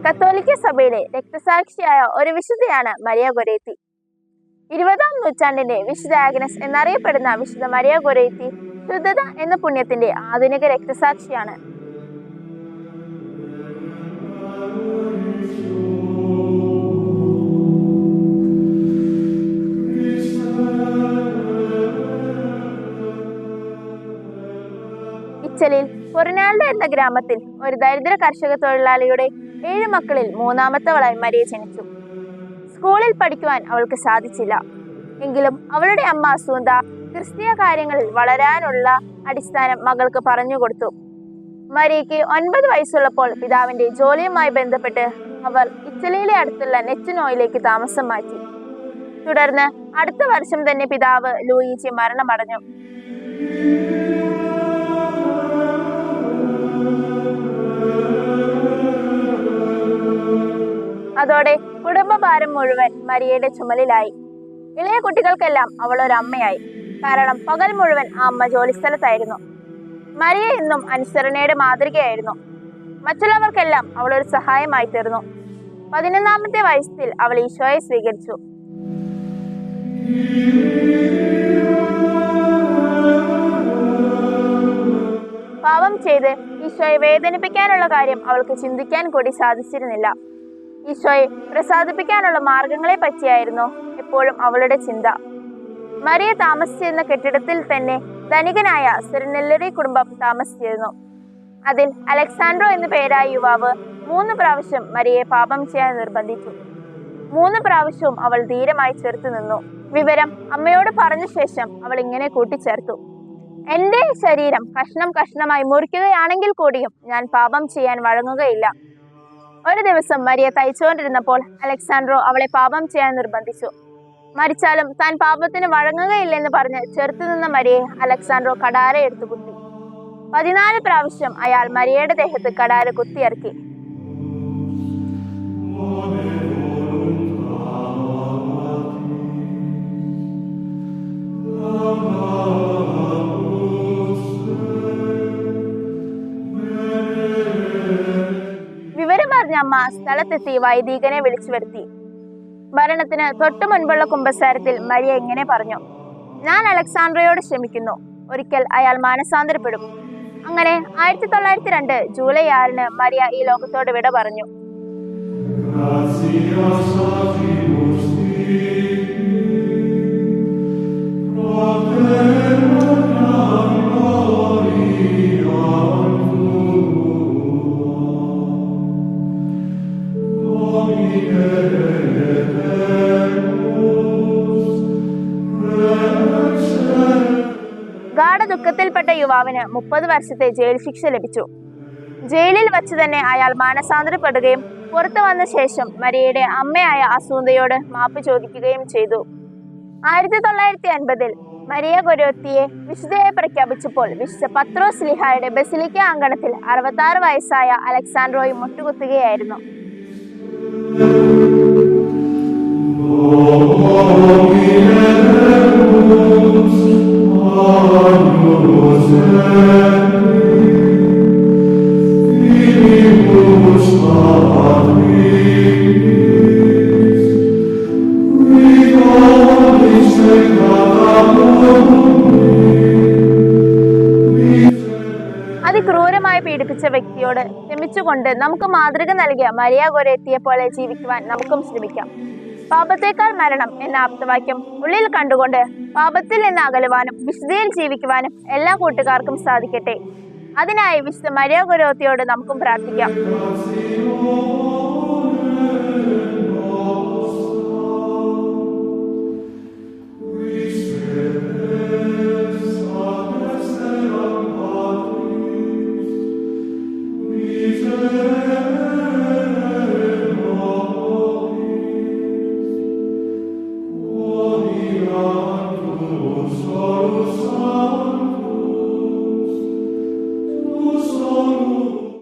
കത്തോലിക്ക സഭയിലെ രക്തസാക്ഷിയായ ഒരു വിശുദ്ധയാണ് മരിയ ഗൊരേത്തി. 20-ാം നൂറ്റാണ്ടിന്റെ വിശുദ്ധ ആഗ്നസ് എന്നറിയപ്പെടുന്ന വിശുദ്ധ മരിയ ഗൊരേത്തി ശുദ്ധത എന്ന പുണ്യത്തിന്റെ ആധുനിക രക്തസാക്ഷിയാണ്. ഇറ്റലിയിൽ പൊറനാൾഡോ എന്ന ഗ്രാമത്തിൽ ഒരു ദരിദ്ര കർഷക തൊഴിലാളിയുടെ 7 മക്കളിൽ 3-ാമത്തവളായി മരിയ ജനിച്ചു. സ്കൂളിൽ പഠിക്കുവാൻ അവൾക്ക് സാധിച്ചില്ല. എങ്കിലും അവളുടെ അമ്മ അസൂന്ത ക്രിസ്തീയ കാര്യങ്ങളിൽ വളരാനുള്ള അടിസ്ഥാനം മകൾക്ക് പറഞ്ഞുകൊടുത്തു. മരിയയ്ക്ക് 9 വയസ്സുള്ളപ്പോൾ പിതാവിന്റെ ജോലിയുമായി ബന്ധപ്പെട്ട് അവർ ഇറ്റലിയിലെ അടുത്തുള്ള നെറ്റിനോയിലേക്ക് താമസം മാറ്റി. തുടർന്ന് അടുത്ത വർഷം തന്നെ പിതാവ് ലൂയിജി മരണമടഞ്ഞു. അതോടെ കുടുംബഭാരം മുഴുവൻ മരിയയുടെ ചുമലിലായി. ഇളയ കുട്ടികൾക്കെല്ലാം അവൾ ഒരു അമ്മയായി. കാരണം പകൽ മുഴുവൻ ആ അമ്മ ജോലിസ്ഥലത്തായിരുന്നു. മരിയ എന്നും അനുസരണയുടെ മാതൃകയായിരുന്നു. മറ്റുള്ളവർക്കെല്ലാം അവൾ ഒരു സഹായമായി തീർന്നു. 11-ാമത്തെ വയസ്സിൽ അവൾ ഈശോയെ സ്വീകരിച്ചു. പാപം ചെയ്ത് ഈശോയെ വേദനിപ്പിക്കാനുള്ള കാര്യം അവൾക്ക് ചിന്തിക്കാൻ കൂടി സാധിച്ചിരുന്നില്ല. ഈശോയെ പ്രസാദിപ്പിക്കാനുള്ള മാർഗങ്ങളെ പറ്റിയായിരുന്നു എപ്പോഴും അവളുടെ ചിന്ത. മരിയ താമസിച്ചിരുന്ന കെട്ടിടത്തിൽ തന്നെ ധനികനായ സിറിനെല്ലറി കുടുംബം താമസിച്ചിരുന്നു. അതിൽ അലക്സാൻഡ്രോ എന്നു പേരായ യുവാവ് 3 പ്രാവശ്യം മരിയയെ പാപം ചെയ്യാൻ നിർബന്ധിച്ചു. 3 പ്രാവശ്യവും അവൾ ധീരമായി ചെറുത്തു നിന്നു. വിവരം അമ്മയോട് പറഞ്ഞ ശേഷം അവൾ ഇങ്ങനെ കൂട്ടിച്ചേർത്തു: എന്റെ ശരീരം കഷ്ണം കഷ്ണമായി മുറിക്കുകയാണെങ്കിൽ കൂടിയും ഞാൻ പാപം ചെയ്യാൻ വഴങ്ങുകയില്ല. ഒരു ദിവസം മരിയ തയ്ച്ചുകൊണ്ടിരുന്നപ്പോൾ അലക്സാൻഡ്രോ അവളെ പാപം ചെയ്യാൻ നിർബന്ധിച്ചു. മരിച്ചാലും താൻ പാപത്തിന് വഴങ്ങുകയില്ലെന്ന് പറഞ്ഞ് ചെറുത്തു നിന്ന മരിയയെ അലക്സാൻഡ്രോ കടാര എടുത്തു കുത്തി. 14 പ്രാവശ്യം അയാൾ മരിയയുടെ ദേഹത്ത് കടാര കുത്തിയിറക്കി. വിവരമറിഞ്ഞ അമ്മ സ്ഥലത്തെത്തി വൈദികനെ വിളിച്ചു വരുത്തി. മരണത്തിന് തൊട്ടു മുൻപുള്ള കുമ്പസാരത്തിൽ മരിയ ഇങ്ങനെ പറഞ്ഞു: ഞാൻ അലക്സാൻഡ്രയോട് ക്ഷമിക്കുന്നു. ഒരിക്കൽ അയാൾ മാനസാന്തരപ്പെടും. അങ്ങനെ 1902 ജൂലൈ 6-ന് മരിയ ഈ ലോകത്തോട് വിട പറഞ്ഞു. ദുഃഖത്തിൽപ്പെട്ട യുവാവിന് 30 വർഷത്തെ ജയിൽ ശിക്ഷ ലഭിച്ചു. ജയിലിൽ വച്ച് തന്നെ അയാൾ മാനസാന്തരപ്പെടുകയും പുറത്തു വന്ന ശേഷം മരിയയുടെ അമ്മയായ അസൂന്തയോട് മാപ്പ് ചോദിക്കുകയും ചെയ്തു. 1950-ൽ മരിയ ഗൊരേത്തിയെ വിശുദ്ധയായി പ്രഖ്യാപിച്ചപ്പോൾ വിശുദ്ധ പത്രോസ് ശ്ലീഹായുടെ ബസിലിക്ക അങ്കണത്തിൽ 66 വയസ്സായ അലക്സാൻഡ്രോയും മുട്ടുകുത്തുകയായിരുന്നു. അതിക്രൂരമായി പീഡിപ്പിച്ച വ്യക്തിയോട് ക്ഷമിച്ചുകൊണ്ട് നമുക്ക് മാതൃക നൽകിയ മരിയ ഗൊരേത്തിയെ പോലെ ജീവിക്കുവാൻ നമുക്കും ശ്രമിക്കാം. പാപത്തേക്കാൾ മരണം എന്ന ആപ്തവാക്യം ഉള്ളിൽ കണ്ടുകൊണ്ട് പാപത്തിൽ നിന്ന് അകലുവാനും വിശുദ്ധിയിൽ ജീവിക്കുവാനും എല്ലാ കൂട്ടുകാർക്കും സാധിക്കട്ടെ. അതിനായി വിശുദ്ധ മരിയ ഗൊരേത്തിയോട് നമുക്കും പ്രാർത്ഥിക്കാം.